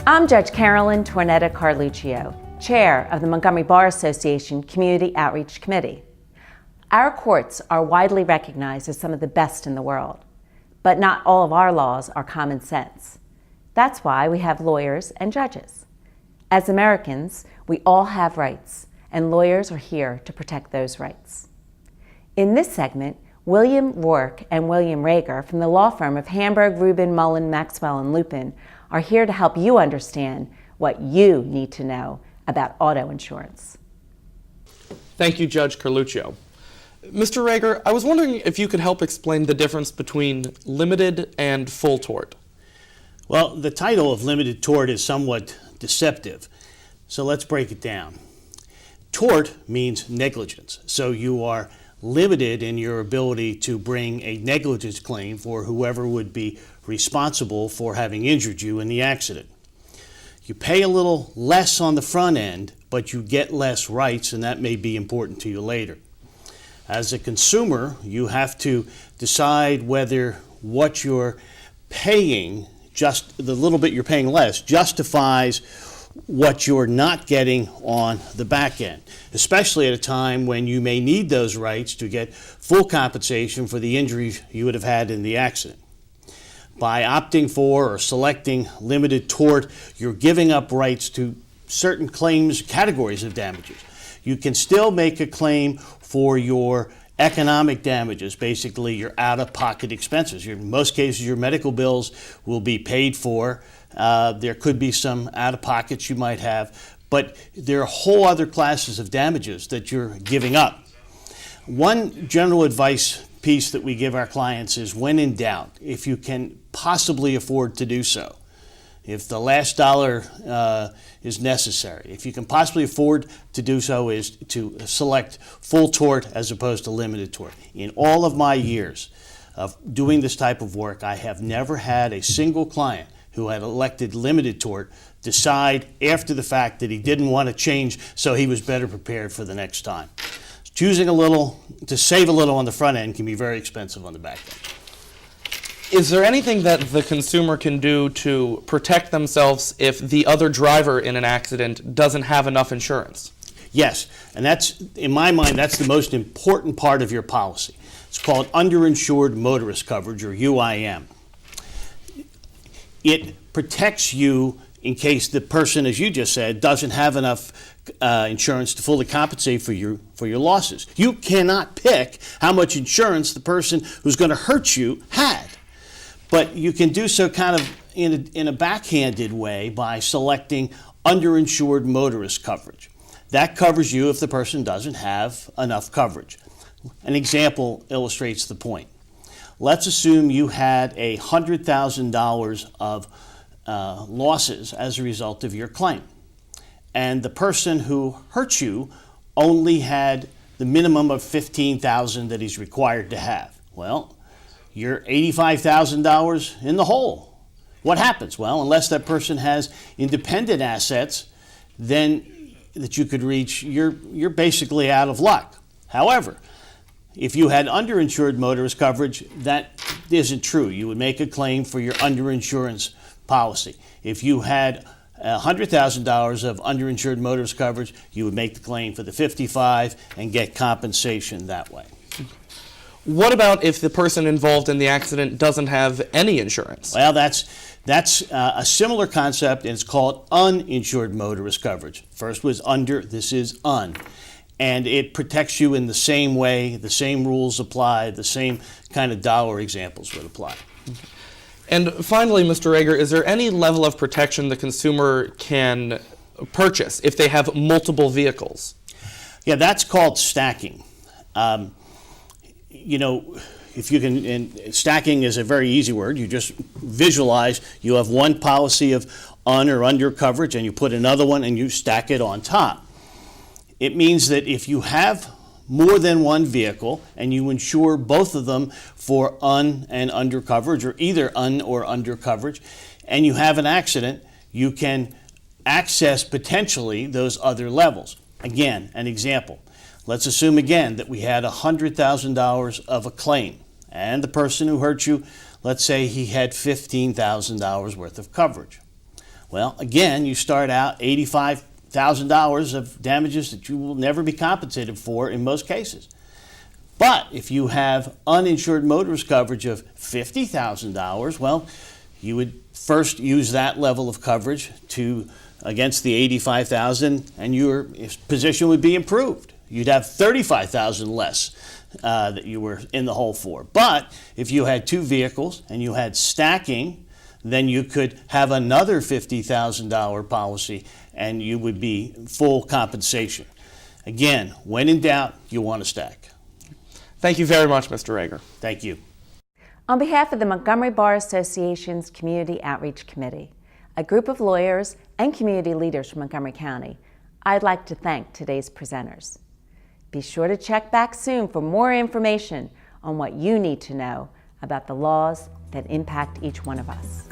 I'm Judge Carolyn Tornetta Carluccio, Chair of the Montgomery Bar Association Community Outreach Committee. Our courts are widely recognized as some of the best in the world, but not all of our laws are common sense. That's why we have lawyers and judges. As Americans, we all have rights, and lawyers are here to protect those rights. In this segment, William Roark and William Roeger from the law firm of Hamburg, Rubin, Mullin, Maxwell, and Lupin are here to help you understand what you need to know about auto insurance. Thank you, Judge Carluccio. Mr. Roeger, I was wondering if you could help explain the difference between limited and full tort. Well, the title of limited tort is somewhat deceptive, so let's break it down. Tort means negligence, so you are limited in your ability to bring a negligence claim for whoever would be responsible for having injured you in the accident. You pay a little less on the front end, but you get less rights, and that may be important to you later. As a consumer, you have to decide whether what you're paying, just the little bit you're paying less, justifies what you're not getting on the back end, especially at a time when you may need those rights to get full compensation for the injuries you would have had in the accident. By opting for or selecting limited tort, you're giving up rights to certain claims, categories of damages. You can still make a claim for your economic damages, basically your out-of-pocket expenses. In most cases, your medical bills will be paid for. There could be some out-of-pockets you might have, but there are whole other classes of damages that you're giving up. One general advice piece that we give our clients is, when in doubt, if you can possibly afford to do so, if the last dollar is necessary, if you can possibly afford to do so, is to select full tort as opposed to limited tort. In all of my years of doing this type of work, I have never had a single client who had elected limited tort decide after the fact that he didn't want to change, so he was better prepared for the next time. Choosing a little, to save a little on the front end, can be very expensive on the back end. Is there anything that the consumer can do to protect themselves if the other driver in an accident doesn't have enough insurance? Yes, and that's, in my mind, that's the most important part of your policy. It's called underinsured motorist coverage, or UIM. It protects you in case the person, as you just said, doesn't have enough insurance to fully compensate for your losses. You cannot pick how much insurance the person who's going to hurt you had. But you can do so kind of in a backhanded way by selecting underinsured motorist coverage. That covers you if the person doesn't have enough coverage. An example illustrates the point. Let's assume you had $100,000 of losses as a result of your claim, and the person who hurt you only had the minimum of $15,000 that he's required to have. Well, you're $85,000 in the hole. What happens? Well, unless that person has independent assets then that you could reach, you're basically out of luck. However, if you had underinsured motorist coverage, that isn't true. You would make a claim for your underinsurance policy. If you had $100,000 of underinsured motorist coverage, you would make the claim for the $55,000 and get compensation that way. What about if the person involved in the accident doesn't have any insurance? Well, that's a similar concept, and it's called uninsured motorist coverage. First was under, this is un. And it protects you in the same way, the same rules apply, the same kind of dollar examples would apply. And finally, Mr. Roeger, is there any level of protection the consumer can purchase if they have multiple vehicles? Yeah, that's called stacking. You know, if you can, and stacking is a very easy word. You just visualize you have one policy of un or under coverage, and you put another one and you stack it on top. It means that if you have more than one vehicle and you insure both of them for un and under coverage, or either un or under coverage, and you have an accident, you can access potentially those other levels. Again, an example. Let's assume again that we had $100,000 of a claim, and the person who hurt you, let's say he had $15,000 worth of coverage. Well, again, you start out $85,000 of damages that you will never be compensated for in most cases. But if you have uninsured motorist coverage of $50,000, well, you would first use that level of coverage against the $85,000, and your position would be improved. You'd have $35,000 less that you were in the hole for. But if you had two vehicles and you had stacking, then you could have another $50,000 policy, and you would be full compensation. Again, when in doubt, you want to stack. Thank you very much, Mr. Roeger. Thank you. On behalf of the Montgomery Bar Association's Community Outreach Committee, a group of lawyers and community leaders from Montgomery County, I'd like to thank today's presenters. Be sure to check back soon for more information on what you need to know about the laws that impact each one of us.